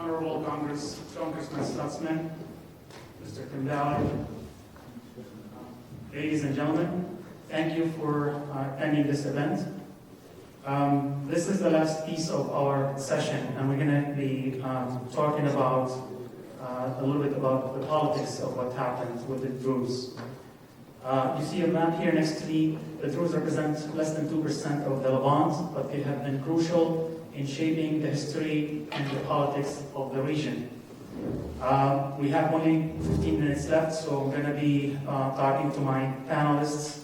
Honorable Congressman Stutzman, Mr. Kimball, ladies and gentlemen, thank you for attending this event. This is the last piece of our session, and we're going to be talking about a little bit about the politics of what happened with the Druze. You see a map here next to me. The Druze represent less than 2% of the Levant, but they have been crucial in shaping the history and the politics of the region. We have only 15 minutes left, so I'm going to be talking to my panelists.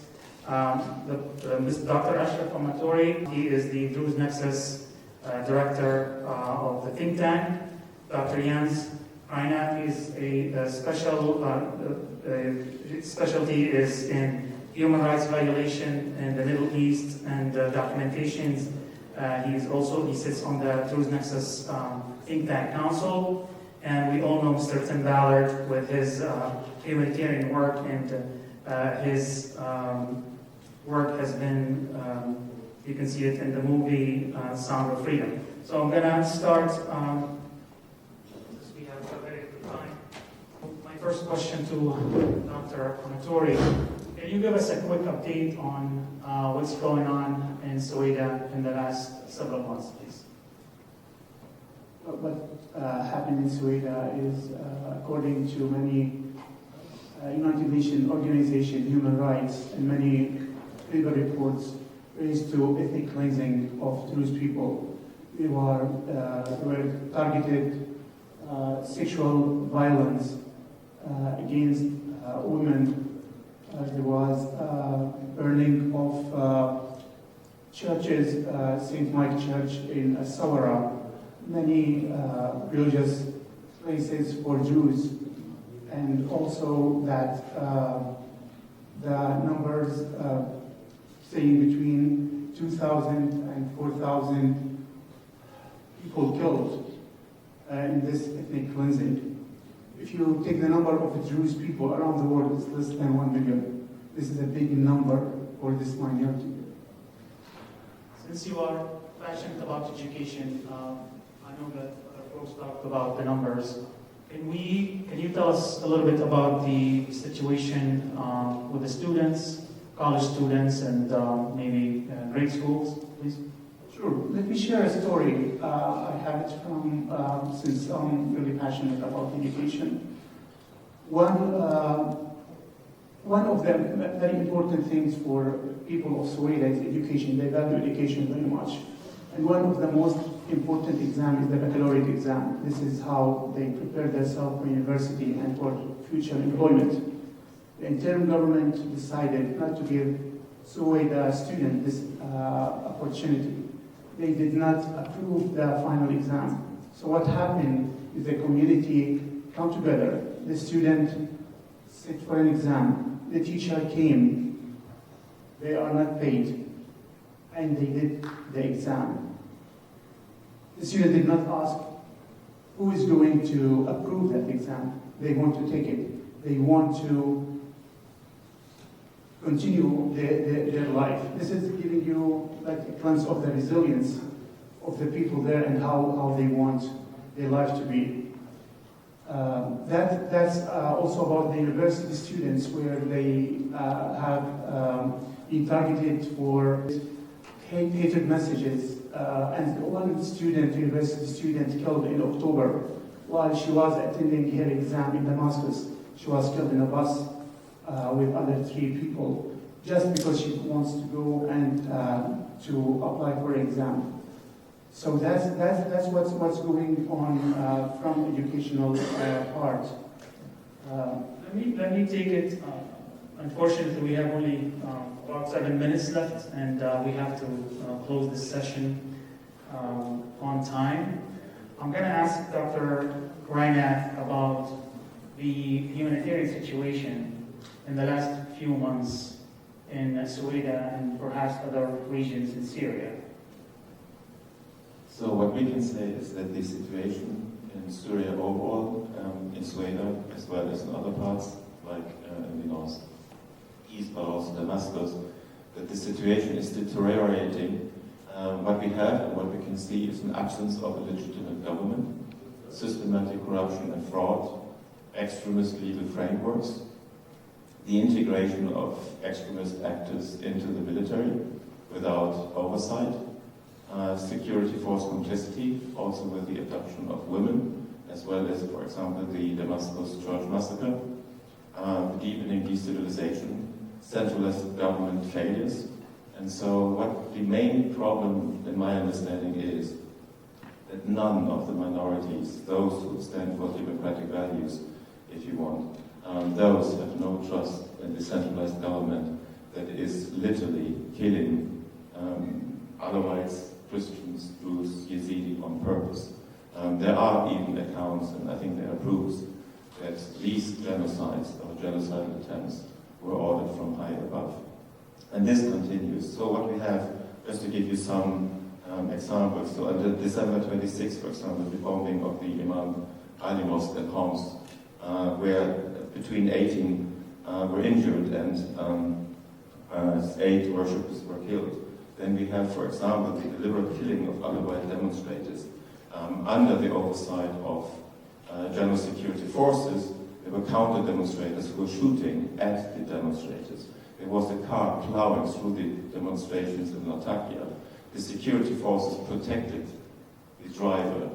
Dr. Ashraf Amatori, he is the Druze Nexus Director of the think tank. Dr. Jens Reinach is his specialty is in human rights violation in the Middle East and documentations. He sits on the Druze Nexus think tank council. And we all know Mr. Tim Ballard with his humanitarian work, and his work has been, you can see it in the movie Sound of Freedom. So I'm going to start, we have a very good time. My first question to Dr. Amatori, can you give us a quick update on what's going on in Swaida in the last several months, please? What happened in Swaida is, according to many United Nations organizations, human rights, and many paper reports, raised to ethnic cleansing of Druze people. They were targeted sexual violence against women. There was burning of churches, St. Mike Church in Sawara, many religious places for Jews, and also that the numbers saying between 2,000 and 4,000 people killed in this ethnic cleansing. If you take the number of Jewish people around the world, it's less than 1 million. This is a big number for this minority. Since you are passionate about education, I know that other folks talked about the numbers. Can you tell us a little bit about the situation with the students, college students, and maybe grade schools, please? Sure. Let me share a story. I have it from, since I'm really passionate about education. One of the very important things for people of Swaida is education. They value education very much. And one of the most important exams is the baccalaureate exam. This is how they prepare themselves for university and for future employment. The interim government decided not to give Swaida students this opportunity. They did not approve the final exam. So what happened is the community come together. The student sit for an exam. The teacher came. They are not paid. And they did the exam. The student did not ask who is going to approve that exam. They want to take it. They want to continue their life. This is giving you like a glimpse of the resilience of the people there and how they want their life to be. That's also about the university students, where they have been targeted for hatred messages. And one student, university student, killed in October while she was attending her exam in Damascus. She was killed in a bus with other 3 people, just because she wants to go and to apply for an exam. So that's what's going on from educational part. Let me take it. Unfortunately, we have only about 7 minutes left, and we have to close this session on time. I'm going to ask Dr. Reinach about the humanitarian situation in the last few months in Swaida and perhaps other regions in Syria. So what we can say is that the situation in Syria overall, in Swaida, as well as in other parts, like in the northeast, but also Damascus, that the situation is deteriorating. What we have and what we can see is an absence of a legitimate government. systematic corruption and fraud, extremist legal frameworks, the integration of extremist actors into the military without oversight, security force complicity, also with the abduction of women, as well as, for example, the Damascus church massacre, deepening destabilization, centralist government failures. And so what the main problem, in my understanding, is that none of the minorities, those who stand for democratic values, if you want, those have no trust in the centralized government that is literally killing Alawites, Christians, Druze, Yazidi on purpose. There are even accounts, and I think there are proofs, that these genocides or genocidal attempts were ordered from high above. And this continues. So what we have, just to give you some examples, so on December 26th, for example, the bombing of the Imam Ali Mosque at Homs, where between 18 were injured and 8 worshippers were killed. Then we have, for example, the deliberate killing of Alawite demonstrators under the oversight of general security forces. There were counter-demonstrators who were shooting at the demonstrators. There was a car plowing through the demonstrations in Latakia. The security forces protected the driver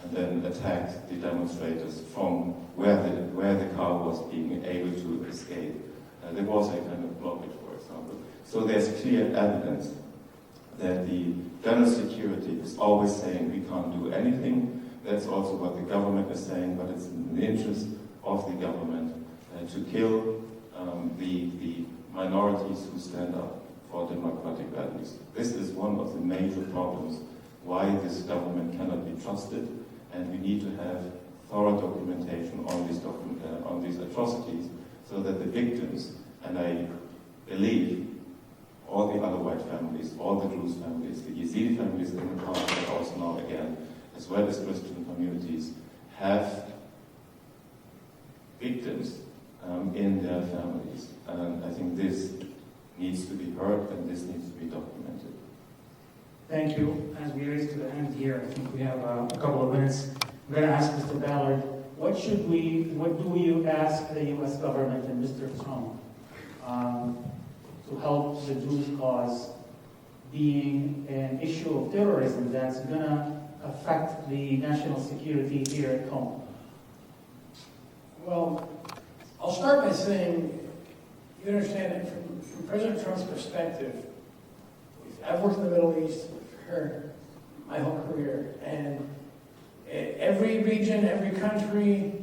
and then attacked the demonstrators from where the car was being able to escape. There was a kind of blockage, for example. So there's clear evidence that the general security is always saying we can't do anything. That's also what the government is saying, but it's in the interest of the government to kill the minorities who stand up for democratic values. This is one of the major problems why this government cannot be trusted, and we need to have thorough documentation on these atrocities so that the victims, and I believe all the Alawite families, all the Druze families, the Yazidi families in the past, but also now again, as well as Christian communities, have victims in their families. And I think this needs to be heard and this needs to be documented. Thank you. As we raise to the end here, I think we have a couple of minutes. I'm going to ask Mr. Ballard, what do you ask the U.S. government and Mr. Trump to help the Druze cause being an issue of terrorism that's going to affect the national security here at home? Well, I'll start by saying, you understand that from President Trump's perspective, I've worked in the Middle East for my whole career, and every region, every country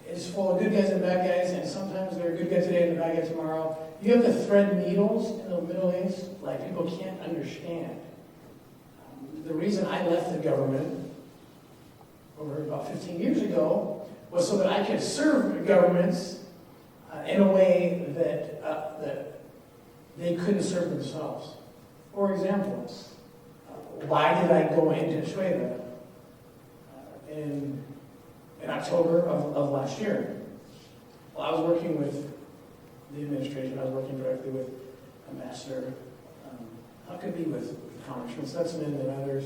is full of good guys and bad guys, and sometimes they're a good guy today and a bad guy tomorrow. You have to thread needles in the Middle East like people can't understand. The reason I left the government over about 15 years ago was so that I could serve governments in a way that they couldn't serve themselves. For example, why did I go into Swaida in October of last year? Well, I was working with the administration. I was working directly with Ambassador Huckabee, with Congressman Stutzman and others,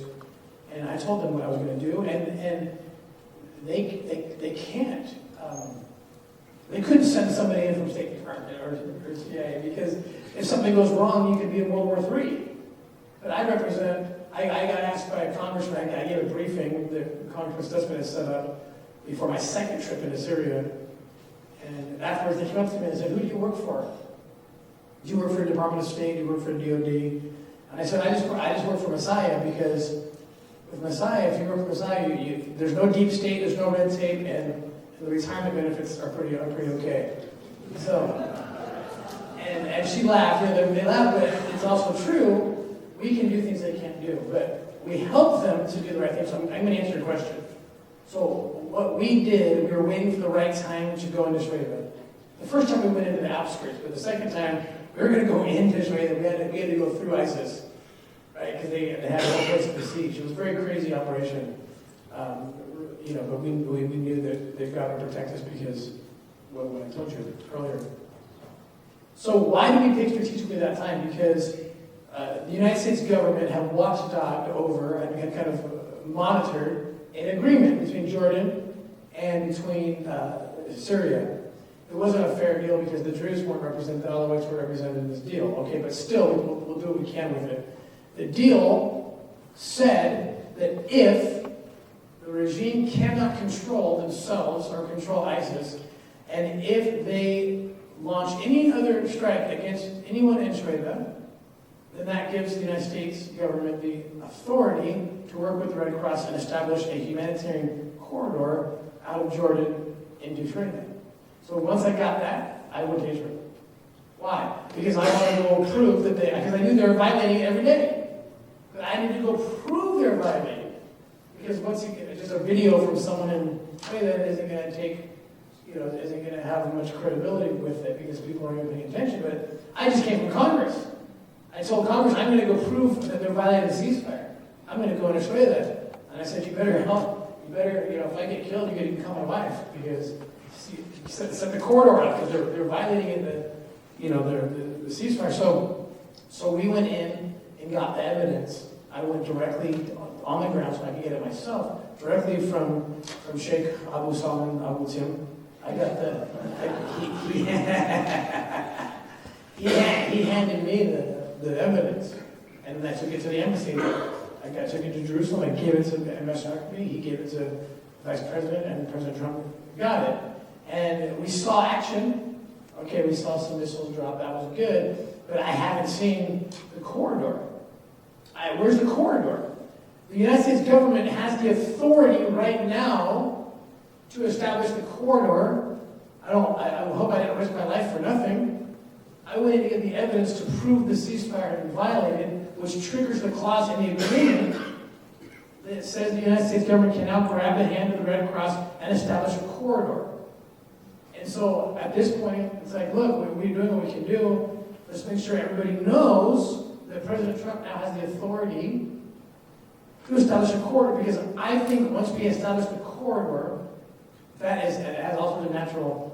and I told them what I was going to do, and they can't. They couldn't send somebody in from State Department or CIA, because if something goes wrong, you could be in World War III. But I represent. I got asked by a congressman. I gave a briefing that Congressman Stutzman had set up before my second trip into Syria, and afterwards they came up to me and said, "Who do you work for? Do you work for the Department of State? Do you work for the DoD?" And I said, I just work for Messiah, because with Messiah, if you work for Messiah, there's no deep state, there's no red tape, and the retirement benefits are pretty okay. So, and she laughed. They laughed, but it's also true. We can do things they can't do, but we help them to do the right thing. So I'm going to answer your question. So what we did, we were waiting for the right time to go into Swaida. The first time we went into the outskirts, but the second time we were going to go into Swaida. We had to go through ISIS, right? Because they had no place to besiege. It was a very crazy operation. But we knew that they've got to protect us because what I told you earlier. So why did we pick strategically that time? Because the United States government had watchdogged over and had kind of monitored an agreement between Jordan and between Syria. It wasn't a fair deal because the Druze weren't represented, the Alawites were represented in this deal. Okay, but still, we'll do what we can with it. The deal said that if the regime cannot control themselves or control ISIS, and if they launch any other strike against anyone in Swaida, then that gives the United States government the authority to work with the Red Cross and establish a humanitarian corridor out of Jordan into Swaida. So once I got that, I went to Israel. Why? Because I wanted to go prove that because I knew they were violating it every day. But I needed to go prove they're violating it. Because once you get just a video from someone in Swaida isn't going to take, isn't going to have much credibility with it because people aren't even paying attention. But I just came from Congress. I told Congress, I'm going to go prove that they're violating the ceasefire. I'm going to go and destroy that. And I said, you better help. You better, if I get killed, you can become my wife because you set the corridor up because they're violating it, the ceasefire. So we went in and got the evidence. I went directly on the ground so I could get it myself, directly from Sheikh Abu Salman Abu Tim. I got he handed me the evidence, and then I took it to the embassy. I took it to Jerusalem. I gave it to Ambassador Huckabee. He gave it to Vice President, and President Trump got it. And we saw action. Okay, we saw some missiles drop. That was good. But I haven't seen the corridor. Where's the corridor? The United States government has the authority right now to establish the corridor. I hope I didn't risk my life for nothing. I went in to get the evidence to prove the ceasefire had been violated, which triggers the clause in the agreement that says the United States government can now grab the hand of the Red Cross and establish a corridor. And so at this point, it's like, look, we're doing what we can do. Let's make sure everybody knows that President Trump now has the authority to establish a corridor, because I think once we establish the corridor, it has also the natural,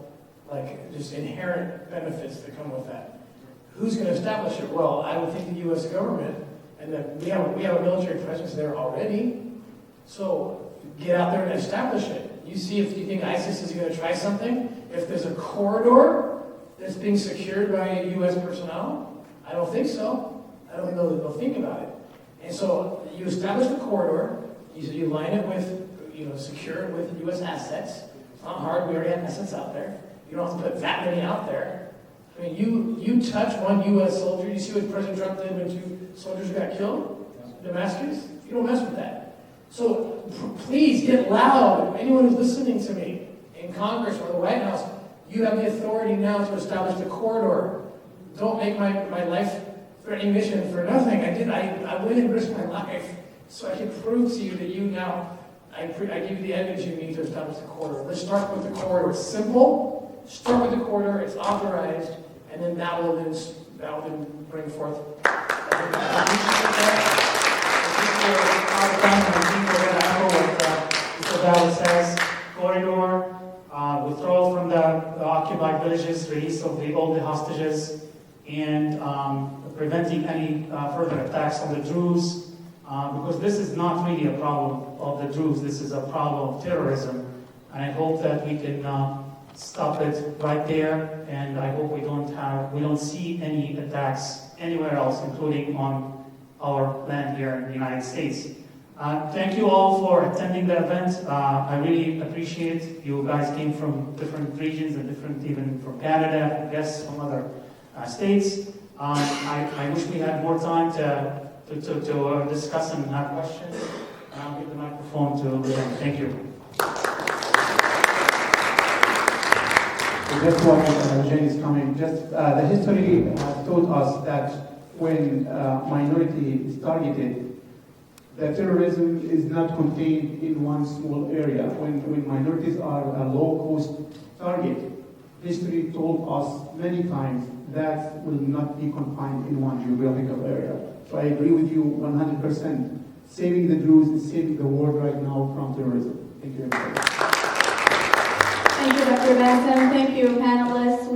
just inherent benefits that come with that. Who's going to establish it? Well, I would think the U.S. government, and that we have a military presence there already. So get out there and establish it. You see if you think ISIS is going to try something. If there's a corridor that's being secured by U.S. personnel, I don't think so. I don't think they'll think about it. And so you establish the corridor. You line it with, secure it with U.S. assets. It's not hard. We already have assets out there. You don't have to put that many out there. I mean, you touch one U.S. soldier. You see what President Trump did when 2 soldiers got killed in Damascus? You don't mess with that. So please get loud. Anyone who's listening to me in Congress or the White House, you have the authority now to establish the corridor. Don't make my life-threatening mission for nothing. I went and risked my life so I can prove to you that you now, I give you the evidence you need to establish the corridor. Let's start with the corridor. It's simple. Start with the corridor. It's authorized, and then that will then bring forth. It says corridor, withdrawal from the occupied villages, release of all the hostages, and preventing any further attacks on the Druze, because this is not really a problem of the Druze. This is a problem of terrorism, and I hope that we can stop it right there. And I hope we don't see any attacks anywhere else, including on our land here in the United States. Thank you all for attending the event. I really appreciate you guys came from different regions and even from Canada, guests from other states. I wish we had more time to discuss and have questions. I'll give the microphone to them. Thank you. Just while Jane is coming, the history has taught us that when minority is targeted, the terrorism is not contained in one small area. When minorities are a low-cost target, history told us many times that will not be confined in one geographical area. So I agree with you 100%. Saving the Druze is saving the world right now from terrorism. Thank you, everybody. Thank you, Dr. Bassem. Thank you, panelists.